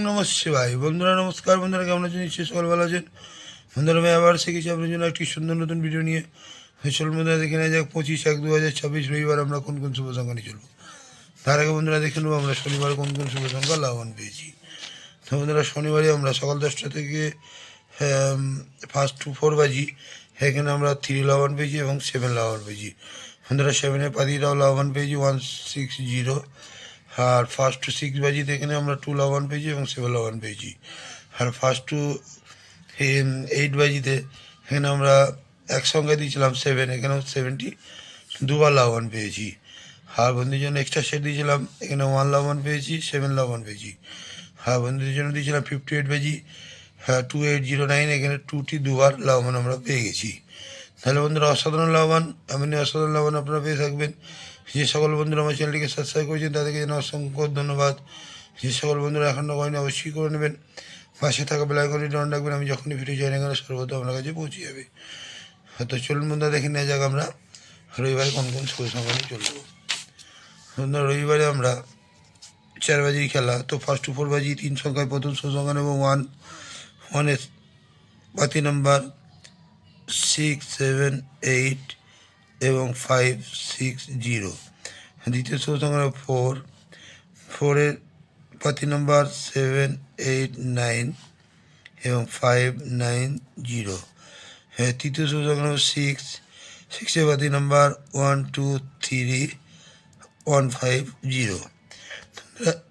নমঃ শিবায়। বন্ধুরা নমস্কার। বন্ধুরা কেমন আছেন? নিশ্চয়ই সকল ভালো আছেন। বন্ধুরা আমি আবার শিখেছি আপনার জন্য একটি সুন্দর নতুন ভিডিও নিয়ে। চলুন বন্ধুরা দেখে নেওয়া যাক 25/1/2026 রবিবার আমরা কোন কোন শুভ সংখ্যা নিয়ে চলবো। তার আগে বন্ধুরা দেখে নেবো আমরা শনিবার কোন কোন শুভ সংখ্যা লাভবান পেয়েছি। তো বন্ধুরা শনিবারে আমরা সকাল 10টা থেকে ফার্স্ট টু 4 বাজি এখানে আমরা 3 লাভবান পেয়েছি এবং 7 লাভবান পেয়েছি। বন্ধুরা 7-এর পাতিটাও লাভবান পেয়েছি 160। আর ফার্স্ট টু 6 বাজিতে এখানে আমরা 2 লাভবান পেয়েছি এবং 7 লাভবান পেয়েছি। আর ফার্স্ট টু 8 বাজিতে এখানে আমরা একসঙ্গে দিয়েছিলাম 7, এখানেও 70 দুবার লাভবান পেয়েছি। আর বন্ধুদের জন্য এক্সট্রা সেট দিয়েছিলাম, এখানে 1 লাভবান পেয়েছি, 7 লাভবান পেয়েছি। আর বন্ধুদের জন্য দিয়েছিলাম 58 বাজি 2809, এখানে 2টি দুবার লাভবান আমরা পেয়ে গেছি। তাহলে বন্ধুরা অসাধারণ লাভবান, এমনি অসাধারণ লাভবান আপনারা পেয়ে থাকবেন। যে সকল বন্ধুরা আমার চ্যানেলটিকে সাবস্ক্রাইব করেছেন তাদেরকে যেন অসংখ্য ধন্যবাদ। যে সকল বন্ধুরা এখনও করেন অবশ্যই করে নেবেন। পাশে থাকা বেল আইকনটি অন রাখবেন, আমি যখনই ভিডিও চাই না কেন সর্বদা আপনার কাছে পৌঁছে যাবে। তো চলুন বন্ধুরা দেখে নেওয়া যাক আমরা রবিবারে কোন কোন শুভ সংখ্যা নিয়ে চলবো। বন্ধুরা রবিবারে আমরা 4 বাজির খেলা, তো ফার্স্ট টু 4 বাজি 3 সংখ্যায় প্রথম শুভ সংখ্যা নেব 1 পাতি নাম্বার 6, 7, 8 এবং 5, 6, 0। দ্বিতীয় শুভ সংখ্যা 4-এর পাতি নাম্বার 7, 8, 9 এবং 5, 9, 0। তৃতীয় শুভ সংখ্যা 6-এর পাতি নাম্বার 1, 2, 3, 1, 5, 0।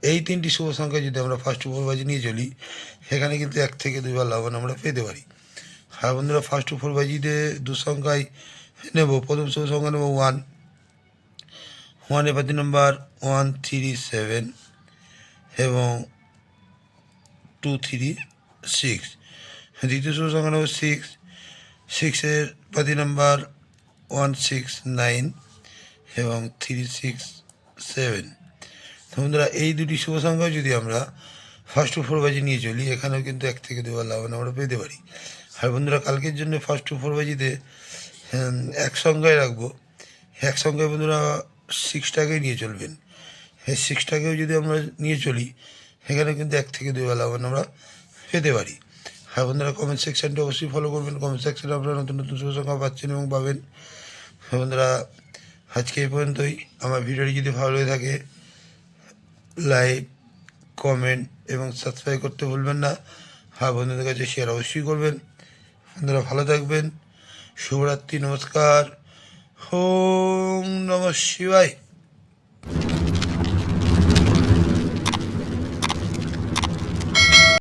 এই 3টি শুভ সংখ্যা যদি আমরা ফার্স্ট টু 4 বাজি নিয়ে চলি সেখানে কিন্তু 1 থেকে 2 বার লাভবান আমরা পেতে পারি। আর বন্ধুরা ফার্স্ট টু 4 বাজিতে 2 সংখ্যায় নেব, প্রথম শুভ সংখ্যা নেব 1-এর পাতি নাম্বার 1, 3, 7 এবং 2, 3, 6। দ্বিতীয় শুভ সংখ্যা নেব 6-এর পাতি নাম্বার 1, 6, 9 এবং 3, 6, 7। বন্ধুরা এই দুটি শুভ সংখ্যা যদি আমরা ফার্স্ট টু 4 বাজি নিয়ে চলি এখানেও কিন্তু 1 থেকে 2 বার লাভবান আমরা পেতে পারি। আর বন্ধুরা কালকের জন্য ফার্স্ট টু 4 বাজিতে এক সংখ্যায় রাখবো, এক সংখ্যায় বন্ধুরা 6টাকেই নিয়ে চলবেন। এই 6টাকেও যদি আমরা নিয়ে চলি এখানে কিন্তু 1 থেকে 2 বার লাভবান আমরা পেতে পারি। আর বন্ধুরা কমেন্ট সেকশানটা অবশ্যই ফলো করবেন, কমেন্ট সেকশানে আপনারা নতুন নতুন শুভ সংখ্যা পাচ্ছেন এবং পাবেন। বন্ধুরা আজকে এই পর্যন্তই। আমার ভিডিওটি যদি ভালো লেগে থাকে লাইক, কমেন্ট এবং সাবস্ক্রাইব করতে ভুলবেন না। হ্যাঁ বন্ধুদের কাছে শেয়ার অবশ্যই করবেন। বন্ধুরা ভালো থাকবেন। শুভরাত্রি, নমস্কার, ওম নমঃ শিবায়।